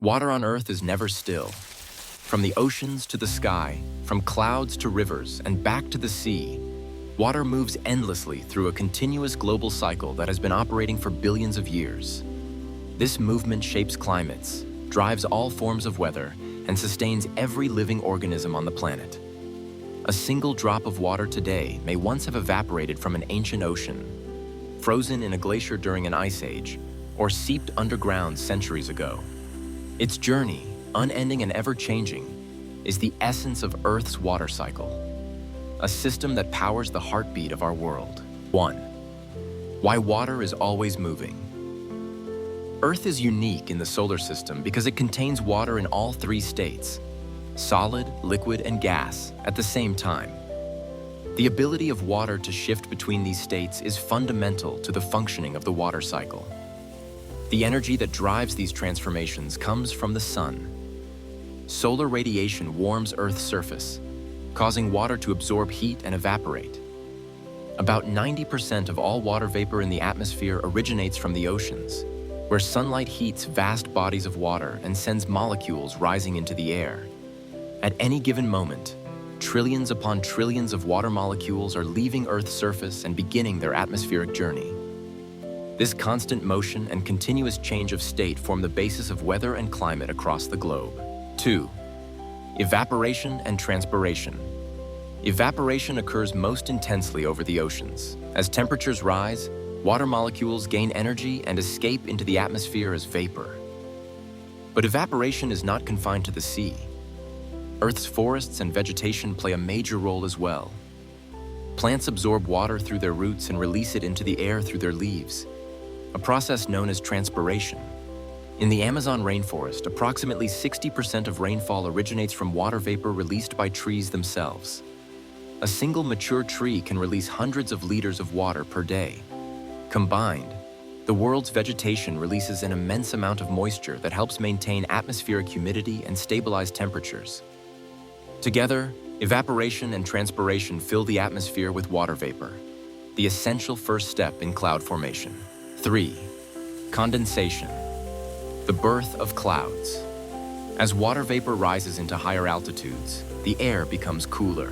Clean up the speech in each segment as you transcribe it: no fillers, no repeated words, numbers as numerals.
Water on Earth is never still. From the oceans to the sky, from clouds to rivers, and back to the sea, water moves endlessly through a continuous global cycle that has been operating for billions of years. This movement shapes climates, drives all forms of weather, and sustains every living organism on the planet. A single drop of water today may once have evaporated from an ancient ocean, frozen in a glacier during an ice age, or seeped underground centuries ago. Its journey, unending and ever-changing, is the essence of Earth's water cycle, a system that powers the heartbeat of our world. 1. Why water is always moving. Earth is unique in the solar system because it contains water in all three states, solid, liquid, and gas, at the same time. The ability of water to shift between these states is fundamental to the functioning of the water cycle. The energy that drives these transformations comes from the sun. Solar radiation warms Earth's surface, causing water to absorb heat and evaporate. About 90% of all water vapor in the atmosphere originates from the oceans, where sunlight heats vast bodies of water and sends molecules rising into the air. At any given moment, trillions upon trillions of water molecules are leaving Earth's surface and beginning their atmospheric journey. This constant motion and continuous change of state form the basis of weather and climate across the globe. 2. Evaporation and transpiration. Evaporation occurs most intensely over the oceans. As temperatures rise, water molecules gain energy and escape into the atmosphere as vapor. But evaporation is not confined to the sea. Earth's forests and vegetation play a major role as well. Plants absorb water through their roots and release it into the air through their leaves, a process known as transpiration. In the Amazon rainforest, approximately 60% of rainfall originates from water vapor released by trees themselves. A single mature tree can release hundreds of liters of water per day. Combined, the world's vegetation releases an immense amount of moisture that helps maintain atmospheric humidity and stabilize temperatures. Together, evaporation and transpiration fill the atmosphere with water vapor, the essential first step in cloud formation. 3. Condensation, the birth of clouds. As water vapor rises into higher altitudes, the air becomes cooler.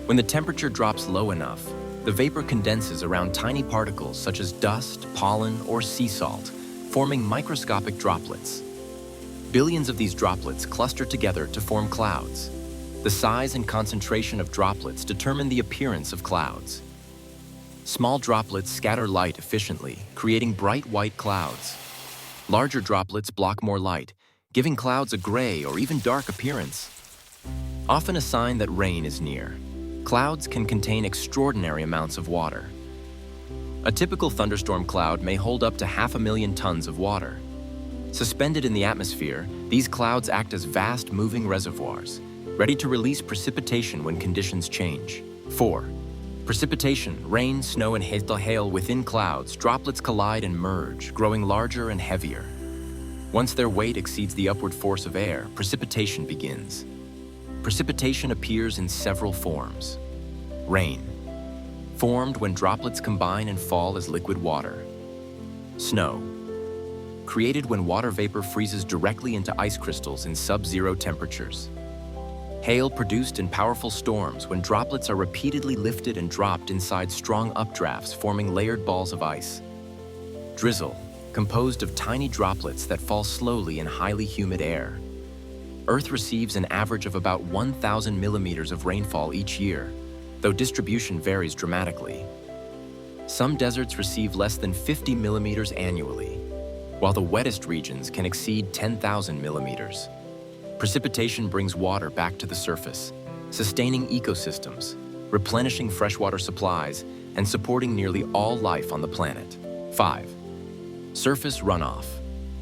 When the temperature drops low enough, the vapor condenses around tiny particles such as dust, pollen, or sea salt, forming microscopic droplets. Billions of these droplets cluster together to form clouds. The size and concentration of droplets determine the appearance of clouds. Small droplets scatter light efficiently, creating bright white clouds. Larger droplets block more light, giving clouds a gray or even dark appearance. Often a sign that rain is near, clouds can contain extraordinary amounts of water. A typical thunderstorm cloud may hold up to 500,000 tons of water. Suspended in the atmosphere, these clouds act as vast moving reservoirs, ready to release precipitation when conditions change. 4. Precipitation, rain, snow, and hail within clouds. Droplets collide and merge, growing larger and heavier. Once their weight exceeds the upward force of air, precipitation begins. Precipitation appears in several forms. Rain, formed when droplets combine and fall as liquid water. Snow, created when water vapor freezes directly into ice crystals in sub-zero temperatures. Hail, produced in powerful storms when droplets are repeatedly lifted and dropped inside strong updrafts, forming layered balls of ice. Drizzle, composed of tiny droplets that fall slowly in highly humid air. Earth receives an average of about 1,000 millimeters of rainfall each year, though distribution varies dramatically. Some deserts receive less than 50 millimeters annually, while the wettest regions can exceed 10,000 millimeters. Precipitation brings water back to the surface, sustaining ecosystems, replenishing freshwater supplies, and supporting nearly all life on the planet. 5. Surface runoff,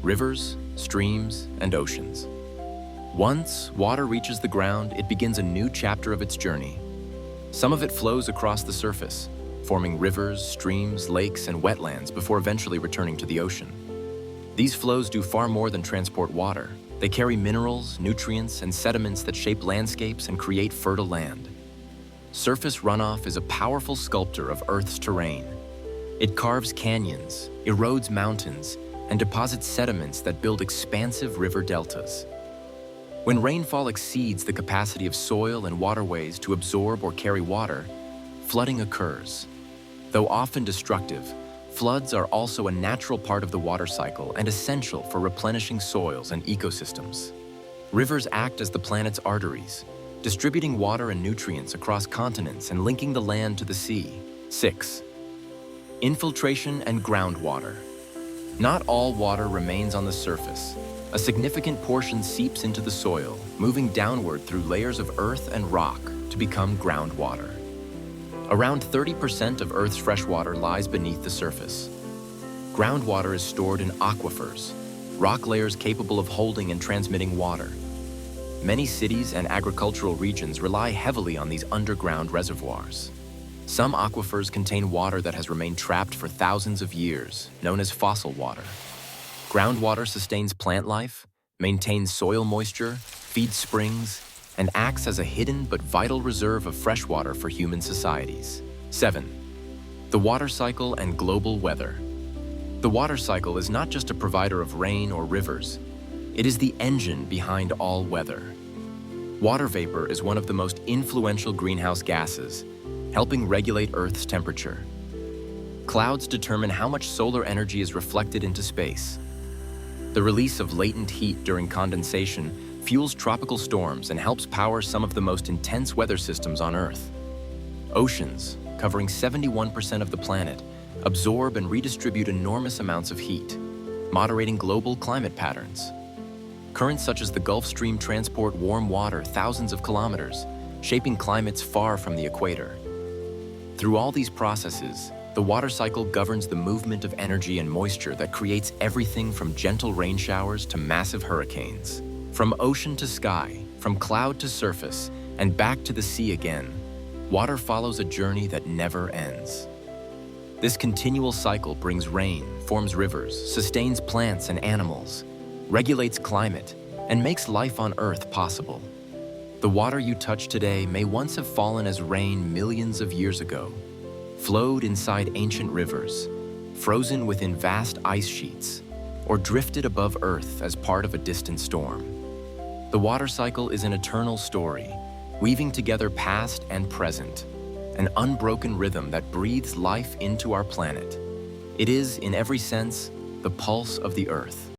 rivers, streams, and oceans. Once water reaches the ground, it begins a new chapter of its journey. Some of it flows across the surface, forming rivers, streams, lakes, and wetlands before eventually returning to the ocean. These flows do far more than transport water. They carry minerals, nutrients, and sediments that shape landscapes and create fertile land. Surface runoff is a powerful sculptor of Earth's terrain. It carves canyons, erodes mountains, and deposit sediments that build expansive river deltas. When rainfall exceeds the capacity of soil and waterways to absorb or carry water, flooding occurs. Though often destructive, floods are also a natural part of the water cycle and essential for replenishing soils and ecosystems. Rivers act as the planet's arteries, distributing water and nutrients across continents and linking the land to the sea. 6. Infiltration and groundwater. Not all water remains on the surface. A significant portion seeps into the soil, moving downward through layers of earth and rock to become groundwater. Around 30% of Earth's freshwater lies beneath the surface. Groundwater is stored in aquifers, rock layers capable of holding and transmitting water. Many cities and agricultural regions rely heavily on these underground reservoirs. Some aquifers contain water that has remained trapped for thousands of years, known as fossil water. Groundwater sustains plant life, maintains soil moisture, feeds springs, and acts as a hidden but vital reserve of freshwater for human societies. 7. The water cycle and global weather. The water cycle is not just a provider of rain or rivers. It is the engine behind all weather. Water vapor is one of the most influential greenhouse gases, helping regulate Earth's temperature. Clouds determine how much solar energy is reflected into space. The release of latent heat during condensation fuels tropical storms and helps power some of the most intense weather systems on Earth. Oceans, covering 71% of the planet, absorb and redistribute enormous amounts of heat, moderating global climate patterns. Currents such as the Gulf Stream transport warm water thousands of kilometers, shaping climates far from the equator. Through all these processes, the water cycle governs the movement of energy and moisture that creates everything from gentle rain showers to massive hurricanes. From ocean to sky, from cloud to surface, and back to the sea again, water follows a journey that never ends. This continual cycle brings rain, forms rivers, sustains plants and animals, regulates climate, and makes life on Earth possible. The water you touch today may once have fallen as rain millions of years ago, flowed inside ancient rivers, frozen within vast ice sheets, or drifted above Earth as part of a distant storm. The water cycle is an eternal story, weaving together past and present, an unbroken rhythm that breathes life into our planet. It is, in every sense, the pulse of the Earth.